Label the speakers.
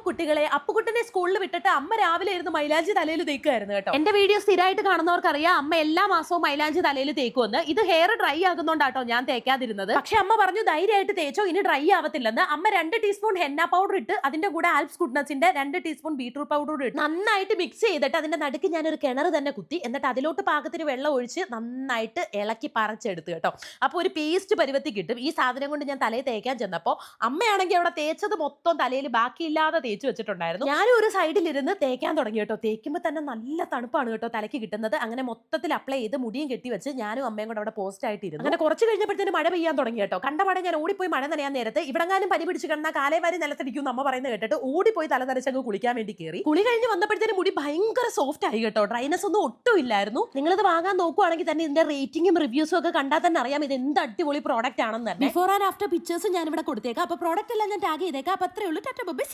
Speaker 1: കുട്ടികളെ, അപ്പുകുട്ടനെ സ്കൂളിൽ വിട്ടിട്ട് അമ്മ രാവിലെ ഇരുന്ന് മൈലാഞ്ചി തലയിൽ തേക്കുമായിരുന്നു കേട്ടോ. എന്റെ വീഡിയോ സ്ഥിരമായിട്ട് കാണുന്നവർക്കറിയാം അമ്മ എല്ലാ മാസവും മൈലാഞ്ചി തലയിൽ തേക്കുമെന്ന്. ഇത് ഹെയർ ഡ്രൈ ആകുന്നോണ്ടാട്ടോ ഞാൻ തേക്കാതിരുന്നത്. പക്ഷെ അമ്മ പറഞ്ഞു ധൈര്യമായിട്ട് തേച്ചോ, ഇനി ഡ്രൈ ആവത്തില്ലെന്ന്. അമ്മ 2 ടീസ്പൂൺ ഹെന്ന പൗഡർ ഇട്ട് അതിന്റെ കൂടെ ആൽപ്സ് ഗുഡ്നസിന്റെ 2 ടീസ്പൂൺ ബീട്രൂട്ട് പൗഡർ ഇട്ട് നന്നായിട്ട് മിക്സ് ചെയ്തിട്ട് അതിന്റെ നടുക്ക് ഞാനൊരു കിണർ തന്നെ കുത്തി, എന്നിട്ട് അതിലോട്ട് പാകത്തിന് വെള്ളം ഒഴിച്ച് നന്നായിട്ട് ഇളക്കി പറിച്ചെടുത്ത് കേട്ടോ. അപ്പൊ ഒരു പേസ്റ്റ് പരുവത്തി കിട്ടും. ഈ സാധനം കൊണ്ട് ഞാൻ തലയിൽ തേക്കാൻ ചെന്നപ്പോ അമ്മയാണെങ്കിൽ അവിടെ തേച്ചത് മൊത്തം തലയിൽ ബാക്കിയില്ലാതെ തേച്ച് വെച്ചിട്ടുണ്ടായിരുന്നു. ഞാനും ഒരു സൈഡിലിരുന്ന് തേക്കാൻ തുടങ്ങി കേട്ടോ. തേക്കുമ്പോൾ തന്നെ നല്ല തണുപ്പാണ് കേട്ടോ തലയ്ക്ക് കിട്ടുന്നത്. അങ്ങനെ മൊത്തത്തിൽ അപ്ലൈ ചെയ്ത് മുടിയും കെട്ടി വെച്ച് ഞാനും അമ്മയും കൂടെ അവിടെ പോസ്റ്റ് ആയിട്ടിരുന്നു. അങ്ങനെ കുറച്ച് കഴിഞ്ഞപ്പോഴത്തേന് മഴ പെയ്യാൻ തുടങ്ങി കേട്ടോ. കണ്ടപാടെ ഞാൻ ഓടിപ്പോയി മഴ നനയാൻ നേരത്ത് ഇവിടെങ്ങാനും പനി പിടിച്ച് കിടന്ന കാലേ വാരി നിലത്തടിക്കും അമ്മ പറയുന്നത് കേട്ടിട്ട് ഓടിപ്പോയി തല നനച്ചങ്ങ് കുളിക്കാൻ വേണ്ടി കയറി. കുളി കഴിഞ്ഞ് വന്നപ്പോഴത്തേന് മുടി ഭയങ്കര സോഫ്റ്റ് ആയി കേട്ടോ. ഡ്രൈനസ് ഒന്നും ഒട്ടും ഇല്ലായിരുന്നു. നിങ്ങളിത് വാങ്ങാൻ നോക്കുവാണെങ്കിൽ തന്നെ ഇതിന്റെ റേറ്റിംഗും റിവ്യൂസും ഒക്കെ കണ്ടാൽ തന്നെ അറിയാം ഇത് എന്ത് അടിപൊളി പ്രോഡക്റ്റ് ആണെന്ന് തന്നെ. ബിഫോർ ആൻഡ് ആഫ്റ്റർ പിക്ചേഴ്സ് ഞാൻ ഇവിടെ കൊടുത്തേക്കാം. അപ്പൊ പ്രോഡക്റ്റ് എല്ലാം ഞാൻ ടാഗ് ചെയ്തേക്കാം. അപ്പൊ അത്രേ ഉള്ളൂ. ടാറ്റ ബൈ.